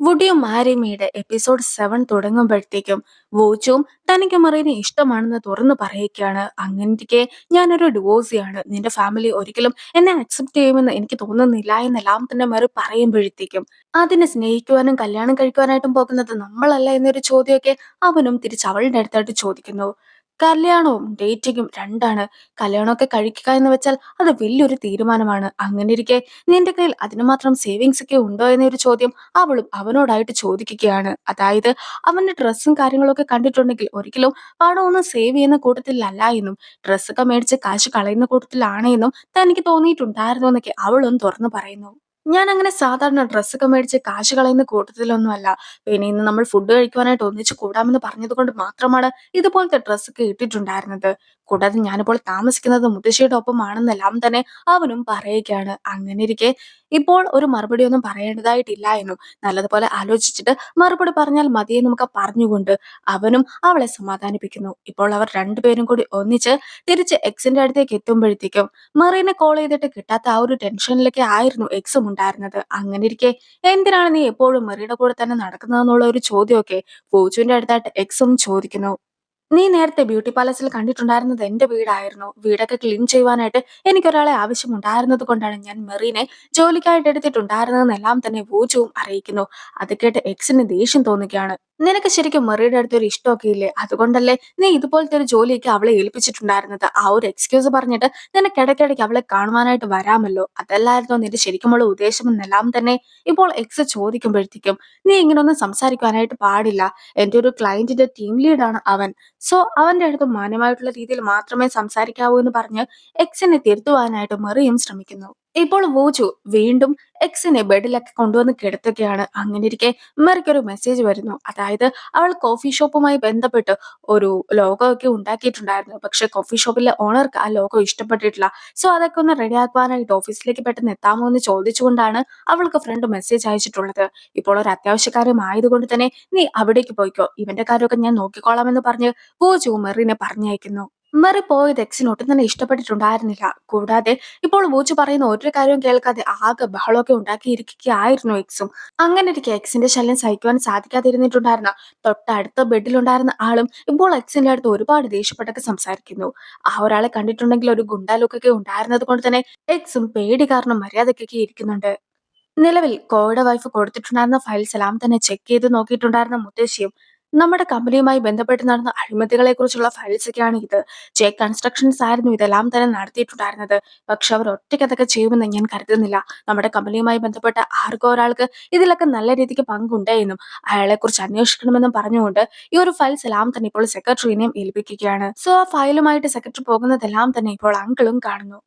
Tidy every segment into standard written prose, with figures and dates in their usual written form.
Would you marry മീയുടെ episode 7 തുടങ്ങുമ്പോഴത്തേക്കും വോച്ചും തനിക്ക് മറീനെ ഇഷ്ടമാണെന്ന് തുറന്നു പറയുകയാണ്. അങ്ങനെയിരിക്കെ ഞാനൊരു ഡിവോഴ്സിയാണ്, നിന്റെ ഫാമിലി ഒരിക്കലും എന്നെ അക്സെപ്റ്റ് ചെയ്യുമെന്ന് എനിക്ക് തോന്നുന്നില്ല എന്നെല്ലാം തന്നെ മറി പറയുമ്പോഴത്തേക്കും അതിനെ സ്നേഹിക്കുവാനും കല്യാണം കഴിക്കുവാനായിട്ടും പോകുന്നത് നമ്മളല്ല എന്നൊരു ചോദ്യമൊക്കെ അവനും തിരിച്ച് അവളുടെ അടുത്തായിട്ട് ചോദിക്കുന്നു. കല്യാണവും ഡേറ്റിങ്ങും രണ്ടാണ്. കല്യാണമൊക്കെ കഴിക്കുക എന്ന് വെച്ചാൽ അത് വലിയൊരു തീരുമാനമാണ്. അങ്ങനെ ഇരിക്കെ നിന്റെ കയ്യിൽ അതിന് മാത്രം സേവിങ്സ് ഒക്കെ ഉണ്ടോ എന്നൊരു ചോദ്യം അവളും അവനോടായിട്ട് ചോദിക്കുകയാണ്. അതായത് അവന്റെ ഡ്രസ്സും കാര്യങ്ങളൊക്കെ കണ്ടിട്ടുണ്ടെങ്കിൽ ഒരിക്കലും പണമൊന്നും സേവ് ചെയ്യുന്ന കൂട്ടത്തിലല്ല എന്നും ഡ്രസ്സൊക്കെ മേടിച്ച് കാശ് കളയുന്ന കൂട്ടത്തിലാണ് എന്നും തനിക്ക് തോന്നിയിട്ടുണ്ടായിരുന്നു എന്നൊക്കെ അവളും തുറന്നു പറയുന്നു. ഞാൻ അങ്ങനെ സാധാരണ ഡ്രസ്സൊക്കെ മേടിച്ച് കാശ് കളയുന്ന കൂട്ടത്തിലൊന്നും അല്ല. പിന്നെ ഇന്ന് നമ്മൾ ഫുഡ് കഴിക്കുവാനായിട്ട് ഒന്നിച്ച് കൂടാമെന്ന് പറഞ്ഞത് കൊണ്ട് മാത്രമാണ് ഇതുപോലത്തെ ഡ്രസ്സൊക്കെ ഇട്ടിട്ടുണ്ടായിരുന്നത്. കൂടാതെ ഞാനിപ്പോൾ താമസിക്കുന്നത് മുത്തശ്ശിയുടെ ഒപ്പമാണെന്നെല്ലാം തന്നെ അവനും പറയുകയാണ്. അങ്ങനെ ഇരിക്കെ ഇപ്പോൾ ഒരു മറുപടിയൊന്നും പറയേണ്ടതായിട്ടില്ല എന്നും നല്ലതുപോലെ ആലോചിച്ചിട്ട് മറുപടി പറഞ്ഞാൽ മതിയെന്നും നമുക്ക് പറഞ്ഞുകൊണ്ട് അവനും അവളെ സമാധാനിപ്പിക്കുന്നു. ഇപ്പോൾ അവർ രണ്ടുപേരും കൂടി ഒന്നിച്ച് തിരിച്ച് എക്സിന്റെ അടുത്തേക്ക് എത്തുമ്പോഴത്തേക്കും മെറീനെ കോൾ ചെയ്തിട്ട് കിട്ടാത്ത ആ ഒരു ടെൻഷനിലൊക്കെ ആയിരുന്നു എക്സും ഉണ്ടായിരുന്നത്. അങ്ങനെ ഇരിക്കെ എന്തിനാണ് നീ എപ്പോഴും മെറിയുടെ കൂടെ തന്നെ നടക്കുന്നതെന്നുള്ള ഒരു ചോദ്യമൊക്കെ ഫോച്ചുവിന്റെ അടുത്തായിട്ട് എക്സും ചോദിക്കുന്നു. നീ നേരത്തെ ബ്യൂട്ടി പാലസിൽ കണ്ടിട്ടുണ്ടായിരുന്നത് എന്റെ വീടായിരുന്നു. വീടൊക്കെ ക്ലീൻ ചെയ്യുവാനായിട്ട് എനിക്കൊരാളെ ആവശ്യമുണ്ടായിരുന്നത് കൊണ്ടാണ് ഞാൻ മെറീനെ ജോലിക്കായിട്ട് എടുത്തിട്ടുണ്ടായിരുന്നതെന്നെല്ലാം തന്നെ വൂചുവും അറിയിക്കുന്നു. അത് കേട്ട് എക്സിന് ദേഷ്യം തോന്നുകയാണ്. നിനക്ക് ശരിക്കും മെറിയുടെ അടുത്തൊരു ഇഷ്ടമൊക്കെ ഇല്ലേ? അതുകൊണ്ടല്ലേ നീ ഇതുപോലത്തെ ഒരു ജോലിയൊക്കെ അവളെ ഏൽപ്പിച്ചിട്ടുണ്ടായിരുന്നത്. ആ ഒരു എക്സ്ക്യൂസ് പറഞ്ഞിട്ട് നിനക്ക് ഇടയ്ക്കിടയ്ക്ക് അവളെ കാണുവാനായിട്ട് വരാമല്ലോ. അതല്ലായിരുന്നോ നിന്റെ ശരിക്കുമുള്ള ഉദ്ദേശം എന്നെല്ലാം തന്നെ ഇപ്പോൾ എക്സ് ചോദിക്കുമ്പോഴത്തേക്കും നീ ഇങ്ങനൊന്നും സംസാരിക്കുവാനായിട്ട് പാടില്ല. എന്റെ ഒരു ക്ലയന്റിന്റെ ടീം ലീഡാണ് അവൻ. സോ അവന്റെ അടുത്ത് മാന്യമായിട്ടുള്ള രീതിയിൽ മാത്രമേ സംസാരിക്കാവൂ എന്ന് പറഞ്ഞ് എക്സിനെ തിരുത്തുവാനായിട്ട് മെറിയും ശ്രമിക്കുന്നു. ഇപ്പോൾ വൂചു വീണ്ടും എക്സിനെ ബെഡിലൊക്കെ കൊണ്ടുവന്ന് കിടത്തുകയാണ്. അങ്ങനെ ഇരിക്കെ മെറിക്കൊരു മെസ്സേജ് വരുന്നു. അതായത് അവൾ കോഫി ഷോപ്പുമായി ബന്ധപ്പെട്ട് ഒരു ലോഗോ ഒക്കെ ഉണ്ടാക്കിയിട്ടുണ്ടായിരുന്നു. പക്ഷെ കോഫി ഷോപ്പിലെ ഓണർക്ക് ആ ലോഗോ ഇഷ്ടപ്പെട്ടിട്ടില്ല. സോ അതൊക്കെ ഒന്ന് റെഡിയാക്കുവാനായിട്ട് ഓഫീസിലേക്ക് പെട്ടെന്ന് എത്താമോ എന്ന് ചോദിച്ചുകൊണ്ടാണ് അവൾക്ക് ഫ്രണ്ട് മെസ്സേജ് അയച്ചിട്ടുള്ളത്. ഇപ്പോൾ ഒരു അത്യാവശ്യ കാര്യം ആയതുകൊണ്ട് തന്നെ നീ അവിടേക്ക് പോയിക്കോ, ഇവന്റെ കാര്യമൊക്കെ ഞാൻ നോക്കിക്കോളാം എന്ന് പറഞ്ഞ് വൂചു മെറിനെ പറഞ്ഞയക്കുന്നു. മെറി പോയത് എക്സിന് ഒട്ടും തന്നെ ഇഷ്ടപ്പെട്ടിട്ടുണ്ടായിരുന്നില്ല. കൂടാതെ ഇപ്പോൾ വൂച്ചു പറയുന്ന ഒരു കാര്യവും കേൾക്കാതെ ആകെ ബഹളമൊക്കെ ഉണ്ടാക്കിയിരിക്കുകയായിരുന്നു എക്സും. അങ്ങനെ ഇരിക്കെ എക്സിന്റെ ശല്യം സഹിക്കുവാൻ സാധിക്കാതിരുന്നിട്ടുണ്ടായിരുന്ന തൊട്ടടുത്ത ബെഡിലുണ്ടായിരുന്ന ആളും ഇപ്പോൾ എക്സിന്റെ അടുത്ത് ഒരുപാട് ദേഷ്യപ്പെട്ടൊക്കെ സംസാരിക്കുന്നു. ആ ഒരാളെ കണ്ടിട്ടുണ്ടെങ്കിൽ ഒരു ഗുണ്ടാ ലുക്കൊക്കെ ഉണ്ടായിരുന്നത് കൊണ്ട് തന്നെ എക്സും പേടി കാരണം മര്യാദക്കൊക്കെ ഇരിക്കുന്നുണ്ട്. നിലവിൽ കോയുടെ വൈഫ് കൊടുത്തിട്ടുണ്ടായിരുന്ന ഫയൽസ് എല്ലാം തന്നെ ചെക്ക് ചെയ്ത് നോക്കിയിട്ടുണ്ടായിരുന്ന മുത്തശ്ശിയും നമ്മുടെ കമ്പനിയുമായി ബന്ധപ്പെട്ട് നടന്ന അഴിമതികളെ കുറിച്ചുള്ള ഫയൽസ് ഒക്കെയാണ് ഇത്. ജെ കൺസ്ട്രക്ഷൻസ് ആയിരുന്നു ഇതെല്ലാം തന്നെ നടത്തിയിട്ടുണ്ടായിരുന്നത്. പക്ഷെ അവർ ഒറ്റയ്ക്ക് അതൊക്കെ ചെയ്യുമെന്ന് ഞാൻ കരുതുന്നില്ല. നമ്മുടെ കമ്പനിയുമായി ബന്ധപ്പെട്ട ആർക്കോ ഒരാൾക്ക് ഇതിലൊക്കെ നല്ല രീതിക്ക് പങ്കുണ്ട് എന്നും അയാളെ കുറിച്ച് അന്വേഷിക്കണമെന്നും പറഞ്ഞുകൊണ്ട് ഈ ഒരു ഫയൽസ് എല്ലാം തന്നെ ഇപ്പോൾ സെക്രട്ടറിനെയും ഏൽപ്പിക്കുകയാണ്. സോ ആ ഫയലുമായിട്ട് സെക്രട്ടറി പോകുന്നതെല്ലാം തന്നെ ഇപ്പോൾ അങ്കിളും കാണുന്നു.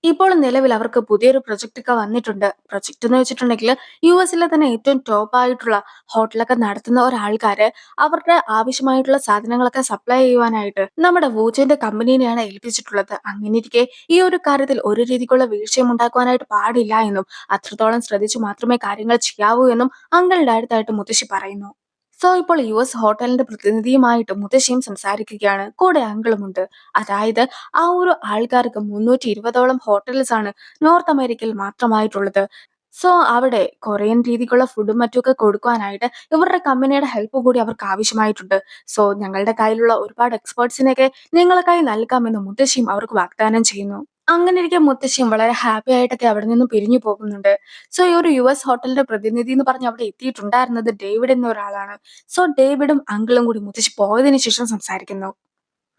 ഇപ്പോൾ നിലവിൽ അവർക്ക് പുതിയൊരു പ്രൊജക്റ്റ് ഒക്കെ വന്നിട്ടുണ്ട്. പ്രൊജക്റ്റ് എന്ന് വെച്ചിട്ടുണ്ടെങ്കിൽ യുഎസിലെ തന്നെ ഏറ്റവും ടോപ്പ് ആയിട്ടുള്ള ഹോട്ടലൊക്കെ നടത്തുന്ന ഒരാൾക്കാര് അവരുടെ ആവശ്യമായിട്ടുള്ള സാധനങ്ങളൊക്കെ സപ്ലൈ ചെയ്യുവാനായിട്ട് നമ്മുടെ വൂച്ചിന്റെ കമ്പനീനെയാണ് ഏൽപ്പിച്ചിട്ടുള്ളത്. അങ്ങനെ ഇരിക്കെ ഈ ഒരു കാര്യത്തിൽ ഒരു രീതിക്കുള്ള വീഴ്ചയും ഉണ്ടാക്കുവാനായിട്ട് പാടില്ല എന്നും അത്രത്തോളം ശ്രദ്ധിച്ചു മാത്രമേ കാര്യങ്ങൾ ചെയ്യാവൂ എന്നും അങ്കിളുടെ അടുത്തായിട്ട് മുത്തശ്ശി പറയുന്നു. സോ ഇപ്പോൾ യുഎസ് ഹോട്ടലിന്റെ പ്രതിനിധിയുമായിട്ട് മുത്തശ്ശിയും സംസാരിക്കുകയാണ്. കൂടെ അങ്കിളുമുണ്ട്. അതായത് ആ ഒരു ആൾക്കാർക്ക് 320ഓളം ഹോട്ടൽസ് ആണ് നോർത്ത് അമേരിക്കയിൽ മാത്രമായിട്ടുള്ളത്. സോ അവിടെ കൊറിയൻ രീതിക്കുള്ള ഫുഡും മറ്റുമൊക്കെ കൊടുക്കുവാനായിട്ട് ഇവരുടെ കമ്പനിയുടെ ഹെൽപ്പ് കൂടി അവർക്ക് ആവശ്യമായിട്ടുണ്ട്. സോ ഞങ്ങളുടെ കയ്യിലുള്ള ഒരുപാട് എക്സ്പേർട്സിനെയൊക്കെ നിങ്ങൾക്കായി നൽകാമെന്ന് മുത്തശ്ശിയും അവർക്ക് വാഗ്ദാനം ചെയ്യുന്നു. അങ്ങനെ ഇരിക്കെ മുത്തശ്ശിയും വളരെ ഹാപ്പി ആയിട്ടൊക്കെ അവിടെ നിന്നും പിരിഞ്ഞു പോകുന്നുണ്ട്. സോ ഈ ഒരു യുഎസ് ഹോട്ടലിന്റെ പ്രതിനിധി എന്ന് പറഞ്ഞ് അവിടെ എത്തിയിട്ടുണ്ടായിരുന്നത് ഡേവിഡ് എന്ന ഒരാളാണ്. സോ ഡേവിഡും അങ്കിളും കൂടി മുത്തശ്ശി പോയതിനു ശേഷം സംസാരിക്കുന്നു.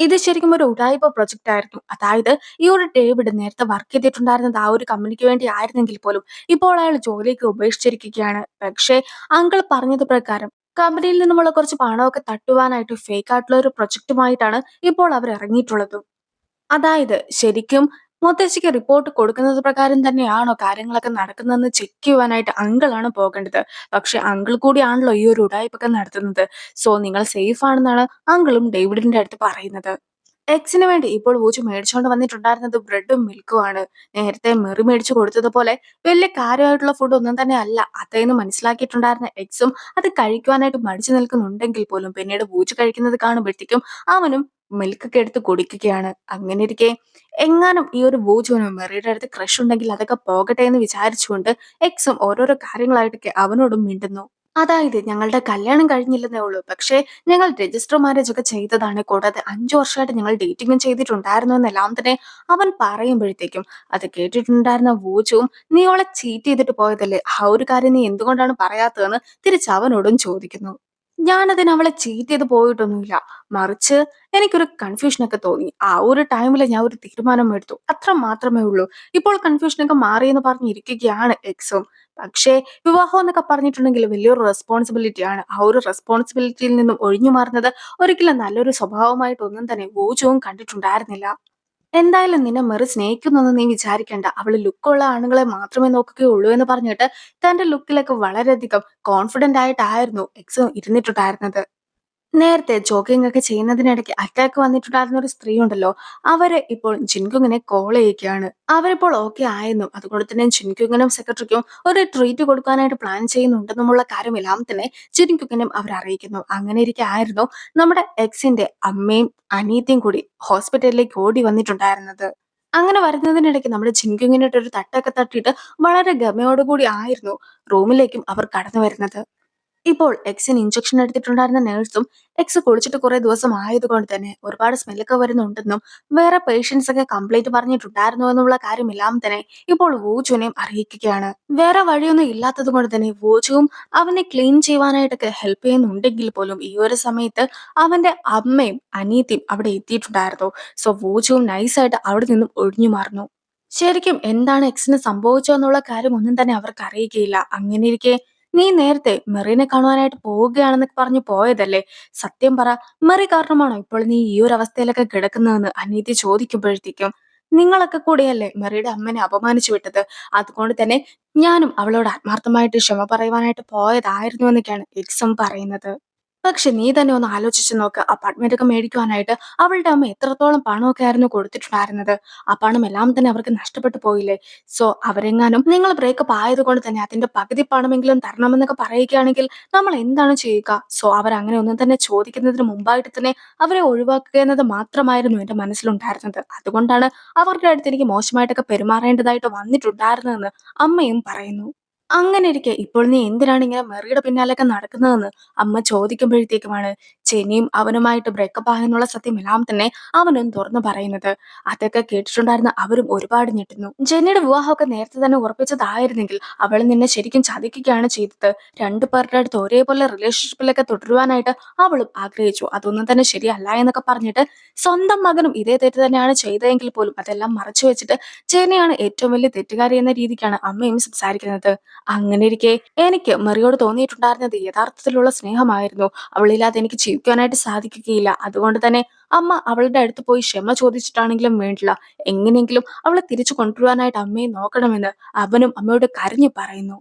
ഇത് ശരിക്കും ഒരു ഉഡായിപ്പ് പ്രൊജക്റ്റ് ആയിരുന്നു. അതായത് ഈ ഒരു ഡേവിഡ് നേരത്തെ വർക്ക് ചെയ്തിട്ടുണ്ടായിരുന്നത് ആ ഒരു കമ്പനിക്ക് വേണ്ടി ആയിരുന്നെങ്കിൽ പോലും ഇപ്പോൾ അയാൾ ജോലിയൊക്കെ ഉപേക്ഷിച്ചിരിക്കുകയാണ്. പക്ഷേ അങ്കിൾ പറഞ്ഞത് പ്രകാരം കമ്പനിയിൽ നിന്നുമുള്ള കുറച്ച് പണമൊക്കെ തട്ടുവാനായിട്ട് ഫേക്ക് ആയിട്ടുള്ള ഒരു പ്രൊജക്റ്റുമായിട്ടാണ് ഇപ്പോൾ അവർ ഇറങ്ങിയിട്ടുള്ളത്. അതായത് ശരിക്കും മുത്തശ്ശിക്ക് റിപ്പോർട്ട് കൊടുക്കുന്നത് പ്രകാരം തന്നെയാണോ കാര്യങ്ങളൊക്കെ നടക്കുന്നതെന്ന് ചെക്ക് ചെയ്യുവാനായിട്ട് അങ്കിളാണ് പോകേണ്ടത്. പക്ഷെ അങ്കിൾ കൂടിയാണല്ലോ ഈ ഒരു ഉഡായിപ്പൊക്കെ നടത്തുന്നത്. സോ നിങ്ങൾ സേഫ് ആണെന്നാണ് അങ്കിളും ഡേവിഡിന്റെ അടുത്ത് പറയുന്നത്. എക്സിന് വേണ്ടി ഇപ്പോൾ പൂച്ച മേടിച്ചുകൊണ്ട് വന്നിട്ടുണ്ടായിരുന്നത് ബ്രെഡും മിൽക്കും ആണ്. നേരത്തെ മെറി മേടിച്ചു കൊടുത്തതുപോലെ വലിയ കാര്യമായിട്ടുള്ള ഫുഡ് ഒന്നും തന്നെ അല്ല അതേന്ന് മനസ്സിലാക്കിയിട്ടുണ്ടായിരുന്ന എക്സും അത് കഴിക്കുവാനായിട്ട് മടിച്ചു നിൽക്കുന്നുണ്ടെങ്കിൽ പോലും പിന്നീട് പൂച്ച കഴിക്കുന്നത് കാണുമ്പോഴത്തേക്കും അവനും മിൽക്കൊക്കെ എടുത്ത് കുടിക്കുകയാണ്. അങ്ങനെ ഇരിക്കെ എങ്ങാനും ഈ ഒരു ബൂജുവിനും മെറിയുടെ അടുത്ത് ക്രഷ് ഉണ്ടെങ്കിൽ അതൊക്കെ പോകട്ടെ എന്ന് വിചാരിച്ചുകൊണ്ട് എക്സും ഓരോരോ കാര്യങ്ങളായിട്ടൊക്കെ അവനോടും മിണ്ടുന്നു. അതായത് ഞങ്ങളുടെ കല്യാണം കഴിഞ്ഞില്ലെന്നേ ഉള്ളൂ. പക്ഷേ ഞങ്ങൾ രജിസ്റ്റർ മാരേജ് ഒക്കെ ചെയ്തതാണ്. കൂടാതെ 5 വർഷമായിട്ട് ഞങ്ങൾ ഡേറ്റിംഗും ചെയ്തിട്ടുണ്ടായിരുന്നു എന്നെല്ലാം തന്നെ അവൻ പറയുമ്പഴത്തേക്കും, അത് കേട്ടിട്ടുണ്ടായിരുന്ന വൂജുവും "നീ അവളെ ചീറ്റ് ചെയ്തിട്ട് പോയതല്ലേ? ആ ഒരു കാര്യം നീ എന്തുകൊണ്ടാണ് പറയാത്തതെന്ന്" തിരിച്ച് അവനോടും ചോദിക്കുന്നു. ഞാനതിന് അവളെ ചീറ്റ് ചെയ്ത് പോയിട്ടൊന്നുമില്ല. മറിച്ച് എനിക്കൊരു കൺഫ്യൂഷനൊക്കെ തോന്നി. ആ ഒരു ടൈമില് ഞാൻ ഒരു തീരുമാനം എടുത്തു. അത്ര മാത്രമേ ഉള്ളൂ. ഇപ്പോൾ കൺഫ്യൂഷനൊക്കെ മാറിയെന്ന് പറഞ്ഞിരിക്കുകയാണ് എക്സും. പക്ഷേ വിവാഹം എന്നൊക്കെ പറഞ്ഞിട്ടുണ്ടെങ്കിൽ വലിയൊരു റെസ്പോൺസിബിലിറ്റിയാണ്. ആ ഒരു റെസ്പോൺസിബിലിറ്റിയിൽ നിന്നും ഒഴിഞ്ഞു മാറുന്നത് ഒരിക്കലും നല്ലൊരു സ്വഭാവമായിട്ടൊന്നും തന്നെ ഊജവും കണ്ടിട്ടുണ്ടായിരുന്നില്ല. എന്തായാലും നിന്നെ മെറി സ്നേഹിക്കുന്നൊന്നും നീ വിചാരിക്കണ്ട. അവള് ലുക്കുള്ള ആണുങ്ങളെ മാത്രമേ നോക്കുകയുള്ളൂ എന്ന് പറഞ്ഞിട്ട് തന്റെ ലുക്കിലൊക്കെ വളരെയധികം കോൺഫിഡന്റ് ആയിട്ടായിരുന്നു എക്സും ഇരുന്നിട്ടുണ്ടായിരുന്നത്. നേരത്തെ ജോഗിംഗ് ഒക്കെ ചെയ്യുന്നതിനിടയ്ക്ക് അറ്റാക്ക് വന്നിട്ടുണ്ടായിരുന്ന ഒരു സ്ത്രീ ഉണ്ടല്ലോ, അവര് ഇപ്പോൾ ജിൻകുങ്ങിനെ കോൾ ചെയ്യുകയാണ്. അവരിപ്പോൾ ഓക്കെ ആയെന്നും അതുകൊണ്ട് തന്നെ ജിൻകുങ്ങിനും സെക്രട്ടറിക്കും ഒരു ട്രീറ്റ് കൊടുക്കാനായിട്ട് പ്ലാൻ ചെയ്യുന്നുണ്ടെന്നുമുള്ള കാര്യമെല്ലാം തന്നെ ജിൻകുങ്ങിനും അവർ അറിയിക്കുന്നു. അങ്ങനെ ഇരിക്കെ ആയിരുന്നു നമ്മുടെ എക്സിന്റെ അമ്മയും അനിയത്തിയും കൂടി ഹോസ്പിറ്റലിലേക്ക് ഓടി വന്നിട്ടുണ്ടായിരുന്നത്. അങ്ങനെ വരുന്നതിനിടയ്ക്ക് നമ്മുടെ ജിൻകുങ്ങിനിട്ട് ഒരു തട്ടൊക്കെ തട്ടിയിട്ട് വളരെ ഗമയോടുകൂടി ആയിരുന്നു റൂമിലേക്കും അവർ കടന്നു വരുന്നത്. ഇപ്പോൾ എക്സിന് ഇഞ്ചക്ഷൻ എടുത്തിട്ടുണ്ടായിരുന്ന നേഴ്സും എക്സ് കുളിച്ചിട്ട് കുറെ ദിവസം ആയതുകൊണ്ട് തന്നെ ഒരുപാട് സ്മെല്ലൊക്കെ വരുന്നുണ്ടെന്നും വേറെ പേഷ്യൻസ് ഒക്കെ കംപ്ലൈന്റ് പറഞ്ഞിട്ടുണ്ടായിരുന്നു എന്നുള്ള കാര്യമെല്ലാം തന്നെ ഇപ്പോൾ വൂജുവിനെയും അറിയിക്കുകയാണ്. വേറെ വഴിയൊന്നും ഇല്ലാത്തത് കൊണ്ട് തന്നെ വൂജുവും അവനെ ക്ലീൻ ചെയ്യുവാനായിട്ടൊക്കെ ഹെൽപ്പ് ചെയ്യുന്നുണ്ടെങ്കിൽ പോലും ഈ ഒരു സമയത്ത് അവന്റെ അമ്മയും അനിയത്തിയും അവിടെ എത്തിയിട്ടുണ്ടായിരുന്നു. സോ വൂജുവും നൈസായിട്ട് അവിടെ നിന്നും ഒഴിഞ്ഞു മാറുന്നു. ശരിക്കും എന്താണ് എക്സിന് സംഭവിച്ചതെന്നുള്ള കാര്യം ഒന്നും തന്നെ അവർക്ക് അറിയുകയില്ല. അങ്ങനെയിരിക്കെ നീ നേരത്തെ മെറീനെ കാണുവാനായിട്ട് പോവുകയാണെന്നൊക്കെ പറഞ്ഞു പോയതല്ലേ? സത്യം പറ, മെറി കാരണമാണോ ഇപ്പോൾ നീ ഈ ഒരു അവസ്ഥയിലൊക്കെ കിടക്കുന്നതെന്ന് അനീതി ചോദിക്കുമ്പോഴത്തേക്കും നിങ്ങളൊക്കെ കൂടിയല്ലേ മെറിയുടെ അമ്മനെ അപമാനിച്ചു വിട്ടത്. അതുകൊണ്ട് തന്നെ ഞാനും അവളോട് ആത്മാർത്ഥമായിട്ട് ക്ഷമ പറയുവാനായിട്ട് പോയതായിരുന്നു എന്നൊക്കെയാണ് എക്സും പറയുന്നത്. പക്ഷെ നീ തന്നെ ഒന്ന് ആലോചിച്ച് നോക്ക്. അപ്പാർട്ട്മെന്റ് ഒക്കെ മേടിക്കുവാനായിട്ട് അവളുടെ അമ്മ എത്രത്തോളം പണമൊക്കെ ആയിരുന്നു കൊടുത്തിട്ടുണ്ടായിരുന്നത്. ആ പണം എല്ലാം തന്നെ അവർക്ക് നഷ്ടപ്പെട്ടു പോയില്ലേ? സോ അവരെങ്ങാനും നിങ്ങൾ ബ്രേക്കപ്പ് ആയതുകൊണ്ട് തന്നെ അതിന്റെ പകുതി പണമെങ്കിലും തരണമെന്നൊക്കെ പറയുകയാണെങ്കിൽ നമ്മൾ എന്താണ് ചെയ്യുക? സോ അവരങ്ങനെ ഒന്നും തന്നെ ചോദിക്കുന്നതിന് മുമ്പായിട്ട് തന്നെ അവരെ ഒഴിവാക്കുക എന്നത് മാത്രമായിരുന്നു എന്റെ മനസ്സിലുണ്ടായിരുന്നത്. അതുകൊണ്ടാണ് അവരുടെ അടുത്ത് എനിക്ക് മോശമായിട്ടൊക്കെ പെരുമാറേണ്ടതായിട്ട് വന്നിട്ടുണ്ടായിരുന്നതെന്ന് അമ്മയും പറയുന്നു. അങ്ങനെ ഇരിക്കെ ഇപ്പോൾ നീ എന്തിനാണ് ഇങ്ങനെ മെറിയുടെ പിന്നാലെയൊക്കെ നടക്കുന്നതെന്ന് അമ്മ ചോദിക്കുമ്പോഴത്തേക്കുമാണ് ജെനിയും അവനുമായിട്ട് ബ്രേക്കപ്പ് ആയെന്നുള്ള സത്യം എല്ലാം തന്നെ അവനും തുറന്നു പറയുന്നത്. അതൊക്കെ കേട്ടിട്ടുണ്ടായിരുന്ന അവരും ഒരുപാട് ഞെട്ടുന്നു. ജെന്നിയുടെ വിവാഹമൊക്കെ നേരത്തെ തന്നെ ഉറപ്പിച്ചതായിരുന്നെങ്കിൽ അവൾ നിന്നെ ശരിക്കും ചതിക്കുകയാണ് ചെയ്തത്. രണ്ടു പേരുടെ അടുത്ത് ഒരേപോലെ റിലേഷൻഷിപ്പിലൊക്കെ തുടരുവാനായിട്ട് അവളും ആഗ്രഹിച്ചു. അതൊന്നും തന്നെ ശരിയല്ല എന്നൊക്കെ പറഞ്ഞിട്ട് സ്വന്തം മകനും ഇതേ തെറ്റ് തന്നെയാണ് ചെയ്തതെങ്കിൽ പോലും അതെല്ലാം മറച്ചു വെച്ചിട്ട് ജെനിയാണ് ഏറ്റവും വലിയ തെറ്റുകാരി എന്ന രീതിക്കാണ് അമ്മയും സംസാരിക്കുന്നത്. അങ്ങനെ ഇരിക്കെ എനിക്ക് മെറിയോട് തോന്നിയിട്ടുണ്ടായിരുന്നത് യഥാർത്ഥത്തിലുള്ള സ്നേഹമായിരുന്നു. അവളില്ലാതെ എനിക്ക് ജീവിക്കാനായിട്ട് സാധിക്കുകയില്ല. അതുകൊണ്ട് തന്നെ അമ്മ അവളുടെ അടുത്ത് പോയി ക്ഷമ ചോദിച്ചിട്ടാണെങ്കിലും വേണ്ടില്ല, എങ്ങനെയെങ്കിലും അവളെ തിരിച്ചു കൊണ്ടുവരുവാനായിട്ട് അമ്മയെ നോക്കണമെന്ന് അവനും അമ്മയോട് കരഞ്ഞു പറയുന്നു.